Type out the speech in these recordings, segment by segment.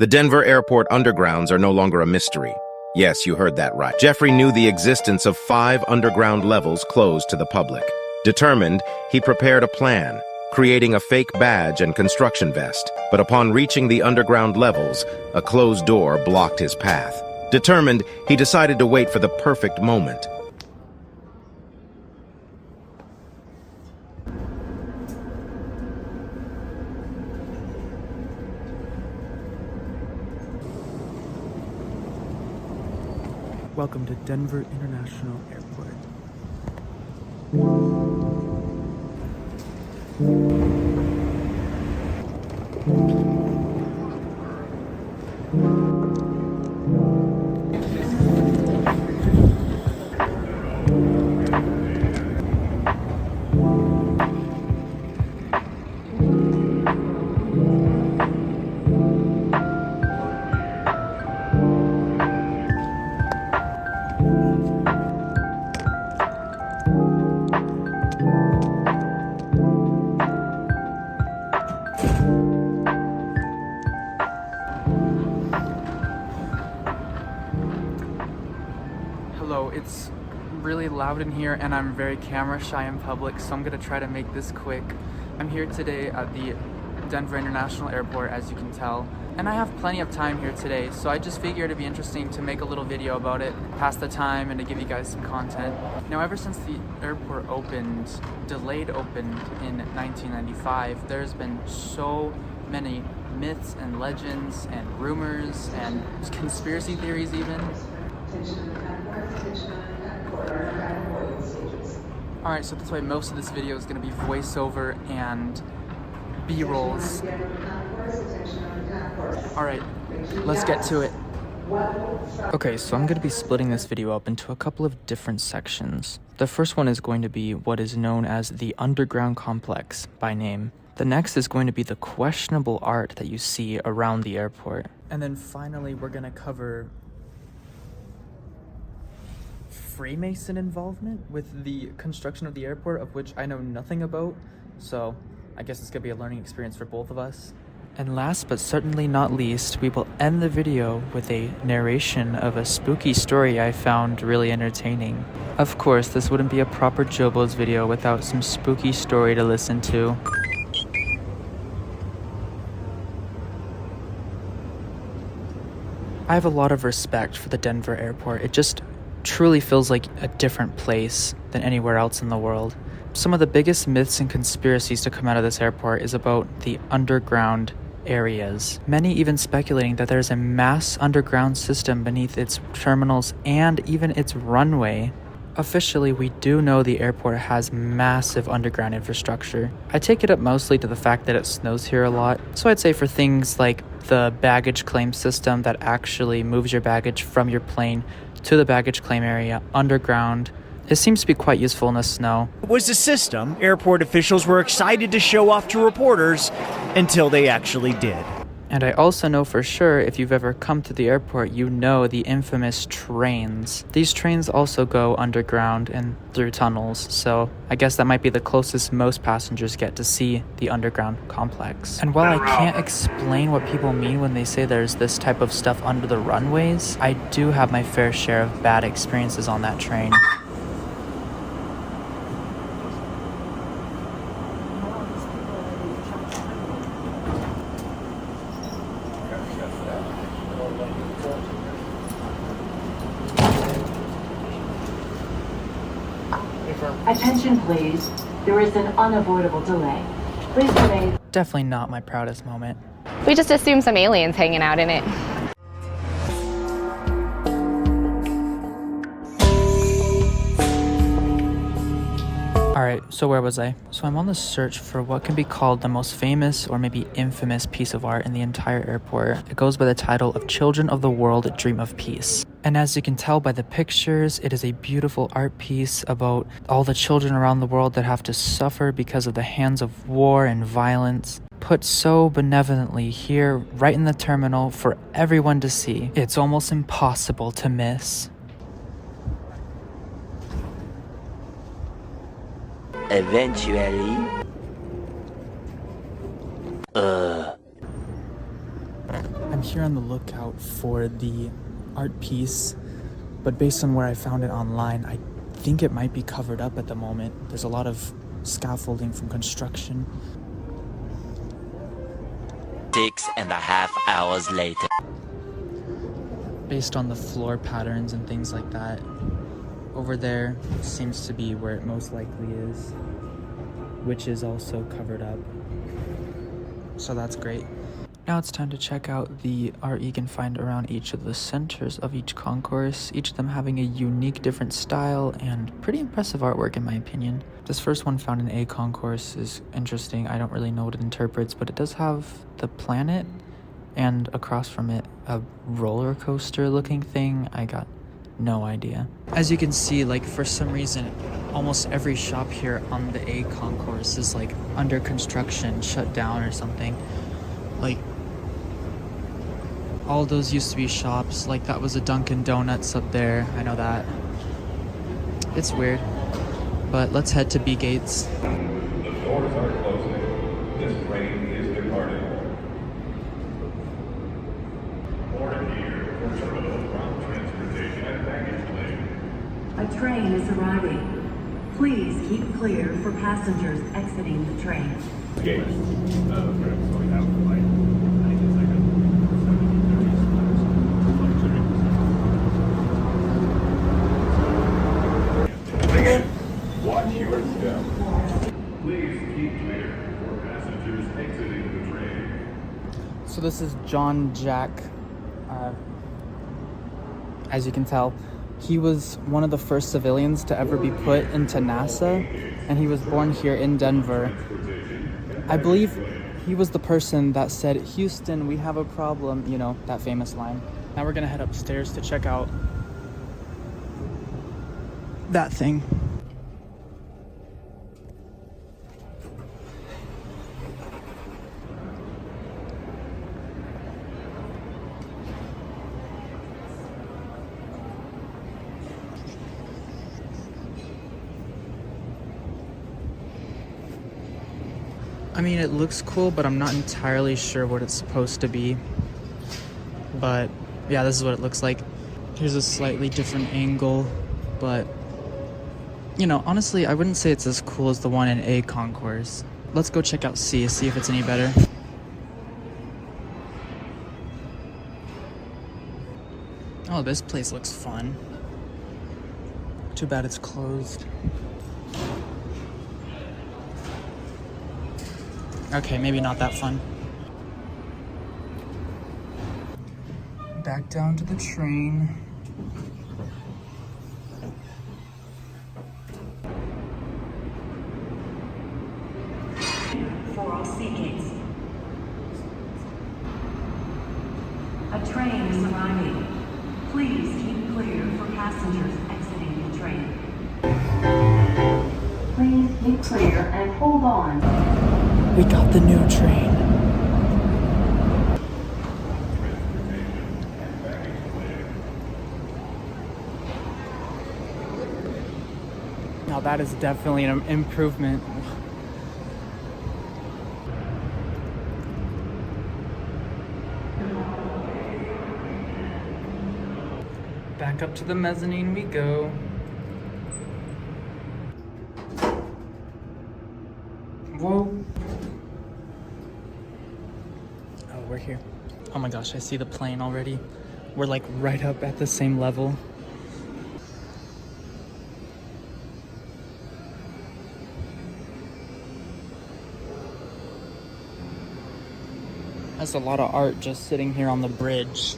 The Denver Airport undergrounds are no longer a mystery. Yes, you heard that right. Jeffrey knew the existence of 5 underground levels closed to the public. Determined, he prepared a plan, creating a fake badge and construction vest. But upon reaching the underground levels, a closed door blocked his path. Determined, he decided to wait for the perfect moment. Welcome to Denver International Airport. Hello, it's really loud in here and I'm very camera shy in public, so I'm gonna try to make this quick. I'm here today at the Denver International Airport, as you can tell, and I have plenty of time here today, so I just figured it'd be interesting to make a little video about it, pass the time, and to give you guys some content. Now, ever since the airport delayed opened in 1995, there's been so many myths and legends and rumors and conspiracy theories even. Alright, so that's why most of this video is going to be voiceover and B-rolls. Alright, let's get to it. Okay, so I'm going to be splitting this video up into a couple of different sections. The first one is going to be what is known as the Underground Complex by name. The next is going to be the questionable art that you see around the airport. And then finally, we're going to cover Freemason involvement with the construction of the airport, of which I know nothing about, so I guess it's gonna be a learning experience for both of us. And last but certainly not least, we will end the video with a narration of a spooky story I found really entertaining. Of course, this wouldn't be a proper Jobo's video without some spooky story to listen to. I have a lot of respect for the Denver airport. It just truly feels like a different place than anywhere else in the world. Some of the biggest myths and conspiracies to come out of this airport is about the underground areas. Many even speculating that there's a mass underground system beneath its terminals and even its runway. Officially, we do know the airport has massive underground infrastructure. I take it up mostly to the fact that it snows here a lot, so I'd say for things like the baggage claim system that actually moves your baggage from your plane to the baggage claim area underground, it seems to be quite useful in the snow. It was a system airport officials were excited to show off to reporters until they actually did. And I also know for sure, if you've ever come to the airport, you know the infamous trains. These trains also go underground and through tunnels, so I guess that might be the closest most passengers get to see the underground complex. And while I can't explain what people mean when they say there's this type of stuff under the runways, I do have my fair share of bad experiences on that train. Attention please, there is an unavoidable delay. Please remain. Definitely not my proudest moment. We just assumed some aliens hanging out in it. Alright, so where was I? So I'm on the search for what can be called the most famous or maybe infamous piece of art in the entire airport. It goes by the title of Children of the World Dream of Peace. And as you can tell by the pictures, it is a beautiful art piece about all the children around the world that have to suffer because of the hands of war and violence, put so benevolently here right in the terminal for everyone to see. It's almost impossible to miss. Eventually. I'm I'm here on the lookout for the art piece, but based on where I found it online, I think it might be covered up at the moment. There's a lot of scaffolding from construction. 6.5 hours later. Based on the floor patterns and things like that, over there seems to be where it most likely is, which is also covered up. So that's great. Now it's time to check out the art you can find around each of the centers of each concourse, each of them having a unique different style and pretty impressive artwork in my opinion. This first one found in A concourse is interesting. I don't really know what it interprets, but it does have the planet and across from it a roller coaster looking thing. I got no idea. As you can see, like for some reason, almost every shop here on the A concourse is like under construction, shut down or something. Like all those used to be shops. Like that was a Dunkin' Donuts up there. I know that. It's weird. But let's head to B Gates. The doors are closing. This train is departing. Board here for terminal ground transportation and baggage claim. A train is arriving. Please keep clear for passengers exiting the train. Gates. So we have like, I think it's like a 17:30. Watch your step. Please keep clear for passengers exiting the train. So this is John Jack. As you can tell, he was one of the first civilians to ever be put into NASA, and he was born here in Denver. I believe he was the person that said, "Houston, we have a problem," you know, that famous line. Now we're gonna head upstairs to check out that thing. I mean, it looks cool, but I'm not entirely sure what it's supposed to be. But yeah, this is what it looks like. Here's a slightly different angle, but you know, honestly, I wouldn't say it's as cool as the one in A concourse. Let's go check out C, see if it's any better. Oh, this place looks fun. Too bad it's closed. Okay, maybe not that fun. Back down to the train. For all sea gates. A train is arriving. Please keep clear for passengers exiting the train. Please keep clear and hold on. We got the new train. Now that is definitely an improvement. Back up to the mezzanine we go. Whoa. Oh, we're here. Oh my gosh, I see the plane already. We're like right up at the same level. That's a lot of art just sitting here on the bridge.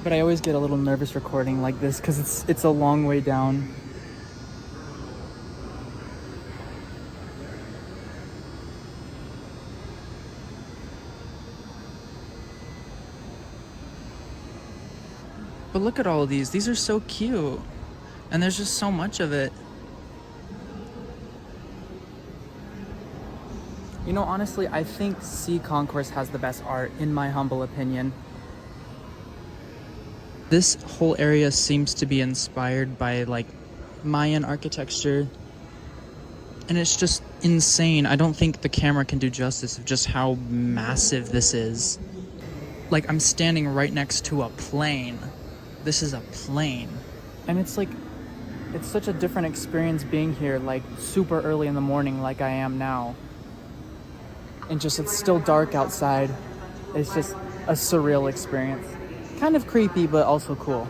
But I always get a little nervous recording like this because it's a long way down. But look at all of these. These are so cute. And there's just so much of it. You know, honestly, I think C Concourse has the best art, in my humble opinion. This whole area seems to be inspired by, like, Mayan architecture. And it's just insane. I don't think the camera can do justice of just how massive this is. Like, I'm standing right next to a plane. This is a plane. And it's like, it's such a different experience being here, like, super early in the morning like I am now. And just, it's still dark outside. It's just a surreal experience. Kind of creepy, but also cool.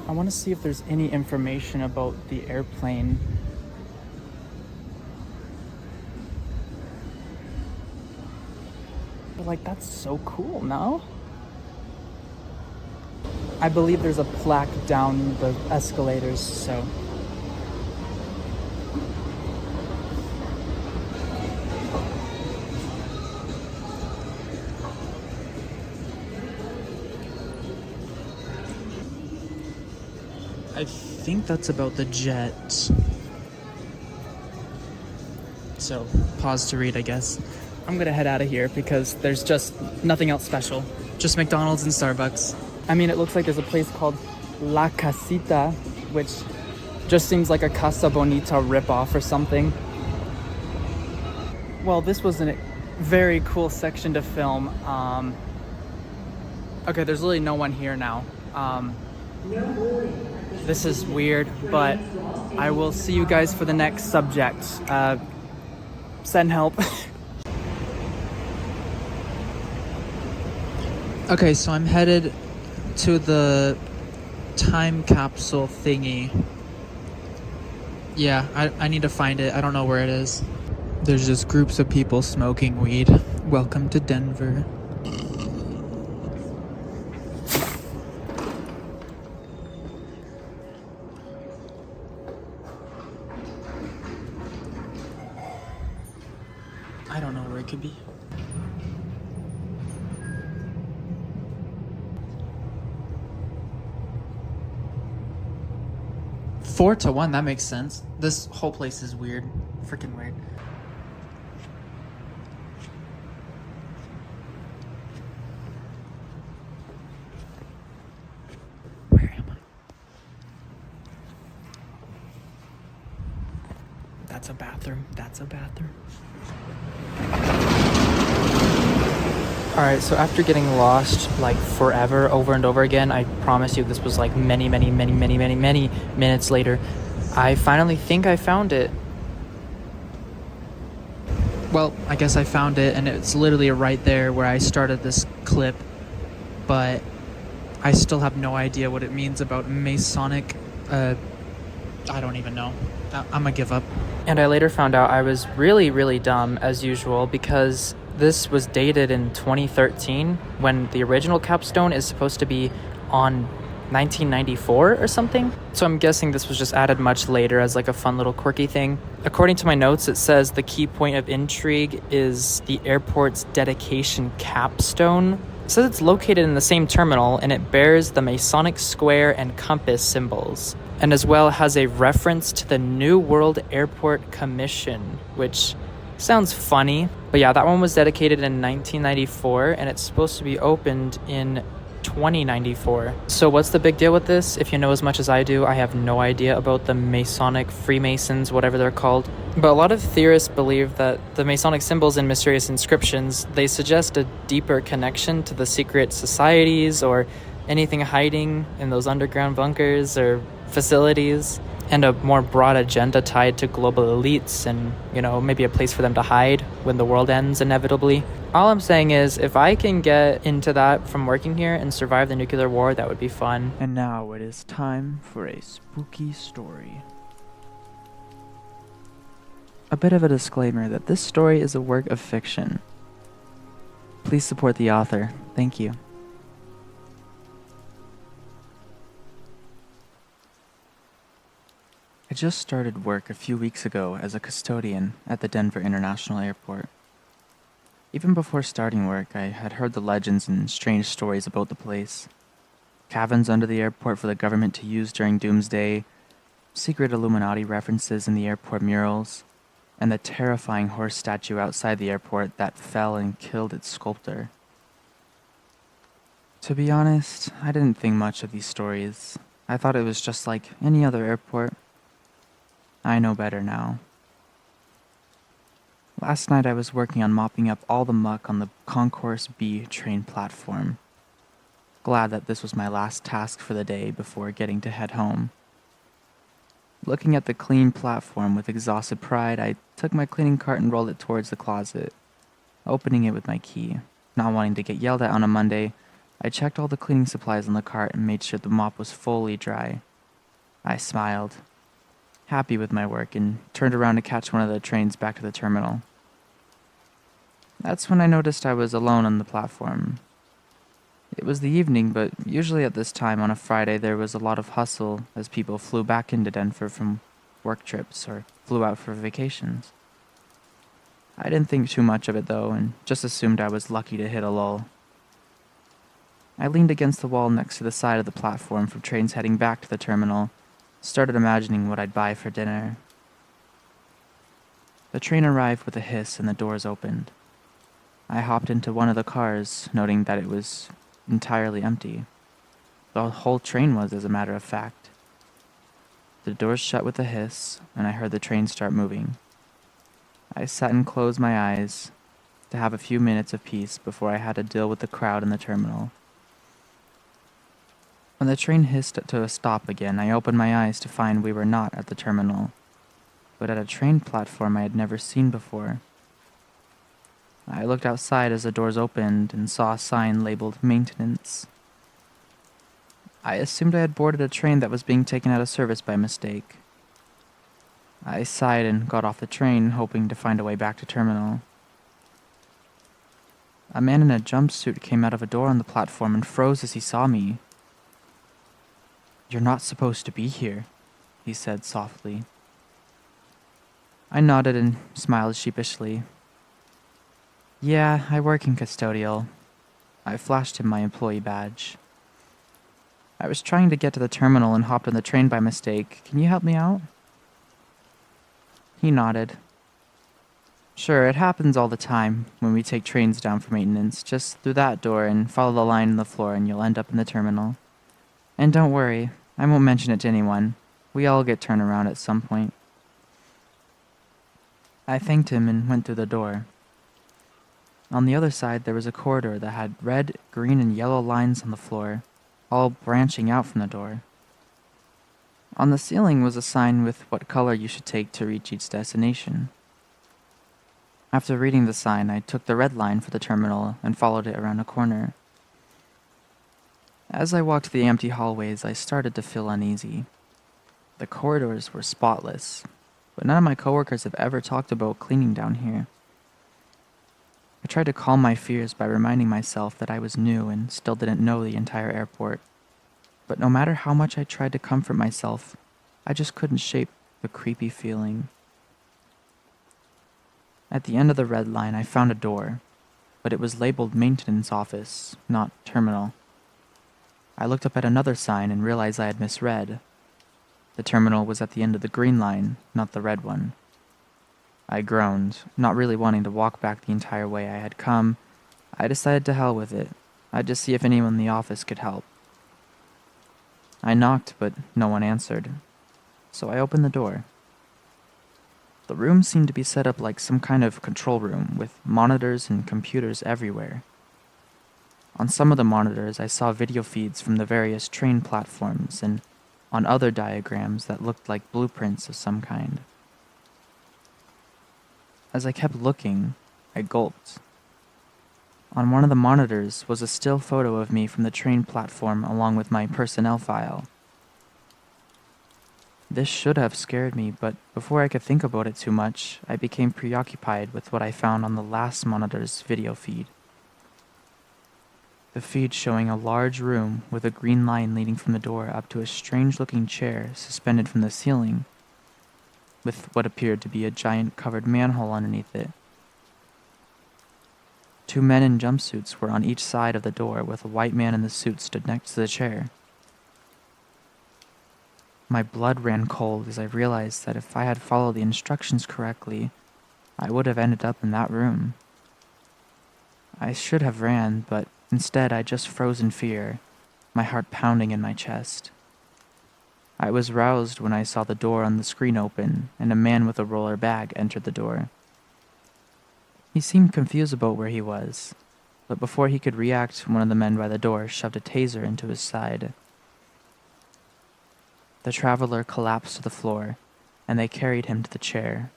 I want to see if there's any information about the airplane. But like, that's so cool, no? I believe there's a plaque down the escalators, so. I think that's about the jet. So, pause to read, I guess. I'm gonna head out of here because there's just nothing else special. Just McDonald's and Starbucks. I mean, it looks like there's a place called La Casita, which just seems like a Casa Bonita ripoff or something. Well, this was a very cool section to film. Okay, there's really no one here now. This is weird, but I will see you guys for the next subject. Send help. Okay, so I'm headed to the time capsule thingy. Yeah, I need to find it. I don't know where it is. There's just groups of people smoking weed. Welcome to Denver. I don't know where it could be. Four to one, that makes sense. This whole place is weird. Freaking weird. Where am I? That's a bathroom. That's a bathroom. Alright, so after getting lost like forever, over and over again, I promise you this was like many minutes later, I finally think I found it. Well, I guess I found it, and it's literally right there where I started this clip, but I still have no idea what it means about Masonic, I don't even know. I'm gonna give up. And I later found out I was really dumb, as usual, because this was dated in 2013 when the original capstone is supposed to be on 1994 or something. So I'm guessing this was just added much later as like a fun little quirky thing. According to my notes, it says the key point of intrigue is the airport's dedication capstone. It says it's located in the same terminal and it bears the Masonic square and compass symbols, and as well has a reference to the New World Airport Commission, which sounds funny. But yeah, that one was dedicated in 1994 and it's supposed to be opened in 2094. So what's the big deal with this? If you know as much as I do, I have no idea about the Masonic, Freemasons, whatever they're called. But a lot of theorists believe that the Masonic symbols and mysterious inscriptions, they suggest a deeper connection to the secret societies or anything hiding in those underground bunkers or facilities, and a more broad agenda tied to global elites and, you know, maybe a place for them to hide when the world ends inevitably. All I'm saying is, if I can get into that from working here and survive the nuclear war, that would be fun. And now it is time for a spooky story. A bit of a disclaimer that this story is a work of fiction. Please support the author. Thank you. I just started work a few weeks ago as a custodian at the Denver International Airport. Even before starting work, I had heard the legends and strange stories about the place. Cabins under the airport for the government to use during Doomsday, secret Illuminati references in the airport murals, and the terrifying horse statue outside the airport that fell and killed its sculptor. To be honest, I didn't think much of these stories. I thought it was just like any other airport. I know better now. Last night I was working on mopping up all the muck on the Concourse B train platform. Glad that this was my last task for the day before getting to head home. Looking at the clean platform with exhausted pride, I took my cleaning cart and rolled it towards the closet, opening it with my key. Not wanting to get yelled at on a Monday, I checked all the cleaning supplies on the cart and made sure the mop was fully dry. I smiled, happy with my work, and turned around to catch one of the trains back to the terminal. That's when I noticed I was alone on the platform. It was the evening, but usually at this time on a Friday there was a lot of hustle as people flew back into Denver from work trips or flew out for vacations. I didn't think too much of it though, and just assumed I was lucky to hit a lull. I leaned against the wall next to the side of the platform for trains heading back to the terminal, started imagining what I'd buy for dinner. The train arrived with a hiss and the doors opened. I hopped into one of the cars, noting that it was entirely empty. The whole train was, as a matter of fact. The doors shut with a hiss, and I heard the train start moving. I sat and closed my eyes to have a few minutes of peace before I had to deal with the crowd in the terminal. When the train hissed to a stop again, I opened my eyes to find we were not at the terminal, but at a train platform I had never seen before. I looked outside as the doors opened and saw a sign labeled maintenance. I assumed I had boarded a train that was being taken out of service by mistake. I sighed and got off the train, hoping to find a way back to terminal. A man in a jumpsuit came out of a door on the platform and froze as he saw me. "You're not supposed to be here," he said softly. I nodded and smiled sheepishly. "Yeah, I work in custodial." I flashed him my employee badge. "I was trying to get to the terminal and hopped on the train by mistake. Can you help me out?" He nodded. "Sure, it happens all the time when we take trains down for maintenance. Just through that door and follow the line on the floor and you'll end up in the terminal. And don't worry, I won't mention it to anyone. We all get turned around at some point." I thanked him and went through the door. On the other side, there was a corridor that had red, green, and yellow lines on the floor, all branching out from the door. On the ceiling was a sign with what color you should take to reach each destination. After reading the sign, I took the red line for the terminal and followed it around a corner. As I walked the empty hallways, I started to feel uneasy. The corridors were spotless, but none of my coworkers have ever talked about cleaning down here. I tried to calm my fears by reminding myself that I was new and still didn't know the entire airport. But no matter how much I tried to comfort myself, I just couldn't shake the creepy feeling. At the end of the red line, I found a door, but it was labeled maintenance office, not terminal. I looked up at another sign and realized I had misread. The terminal was at the end of the green line, not the red one. I groaned, not really wanting to walk back the entire way I had come. I decided to hell with it. I'd just see if anyone in the office could help. I knocked, but no one answered, so I opened the door. The room seemed to be set up like some kind of control room, with monitors and computers everywhere. On some of the monitors, I saw video feeds from the various train platforms, and on other diagrams that looked like blueprints of some kind. As I kept looking, I gulped. On one of the monitors was a still photo of me from the train platform along with my personnel file. This should have scared me, but before I could think about it too much, I became preoccupied with what I found on the last monitor's video feed. The feed showing a large room with a green line leading from the door up to a strange-looking chair suspended from the ceiling, with what appeared to be a giant covered manhole underneath it. Two men in jumpsuits were on each side of the door, with a white man in the suit stood next to the chair. My blood ran cold as I realized that if I had followed the instructions correctly, I would have ended up in that room. I should have ran, but instead I just froze in fear, my heart pounding in my chest. I was roused when I saw the door on the screen open and a man with a roller bag entered the door. He seemed confused about where he was, but before he could react, one of the men by the door shoved a taser into his side. The traveler collapsed to the floor, and they carried him to the chair,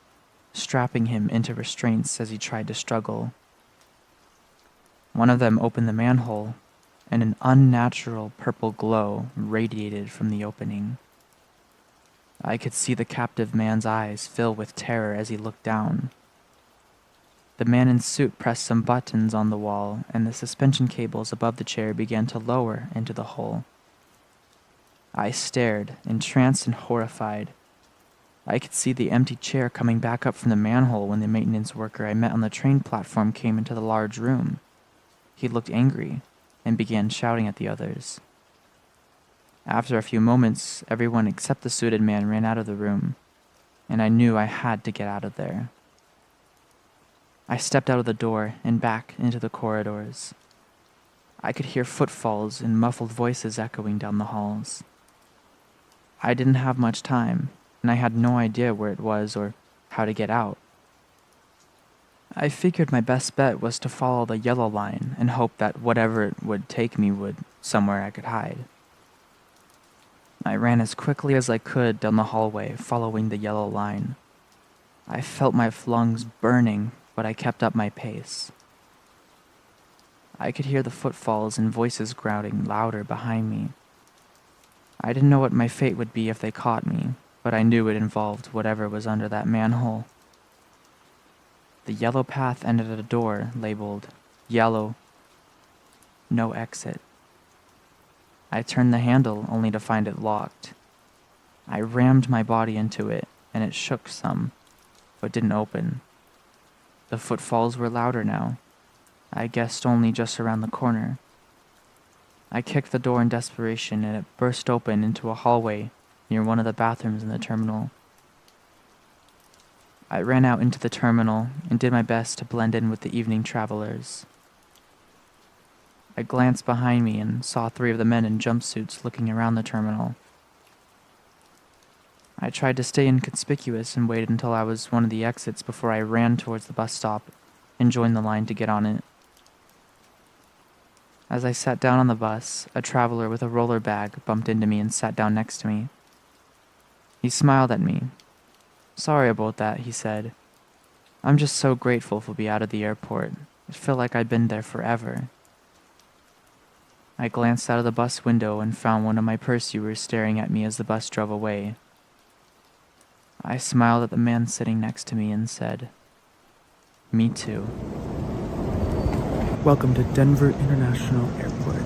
strapping him into restraints as he tried to struggle. One of them opened the manhole, and an unnatural purple glow radiated from the opening. I could see the captive man's eyes fill with terror as he looked down. The man in suit pressed some buttons on the wall, and the suspension cables above the chair began to lower into the hole. I stared, entranced and horrified. I could see the empty chair coming back up from the manhole when the maintenance worker I met on the train platform came into the large room. He looked angry and began shouting at the others. After a few moments, everyone except the suited man ran out of the room, and I knew I had to get out of there. I stepped out of the door and back into the corridors. I could hear footfalls and muffled voices echoing down the halls. I didn't have much time, and I had no idea where it was or how to get out. I figured my best bet was to follow the yellow line and hope that whatever it would take me would somewhere I could hide. I ran as quickly as I could down the hallway, following the yellow line. I felt my lungs burning, but I kept up my pace. I could hear the footfalls and voices growling louder behind me. I didn't know what my fate would be if they caught me, but I knew it involved whatever was under that manhole. The yellow path ended at a door labeled "Yellow, no exit." I turned the handle only to find it locked. I rammed my body into it, and it shook some, but didn't open. The footfalls were louder now. I guessed only just around the corner. I kicked the door in desperation, and it burst open into a hallway near one of the bathrooms in the terminal. I ran out into the terminal and did my best to blend in with the evening travelers. I glanced behind me and saw 3 of the men in jumpsuits looking around the terminal. I tried to stay inconspicuous and waited until I was one of the exits before I ran towards the bus stop and joined the line to get on it. As I sat down on the bus, a traveler with a roller bag bumped into me and sat down next to me. He smiled at me. "Sorry about that," he said. "I'm just so grateful to be out of the airport. It felt like I'd been there forever." I glanced out of the bus window and found one of my pursuers staring at me as the bus drove away. I smiled at the man sitting next to me and said, "Me too." Welcome to Denver International Airport.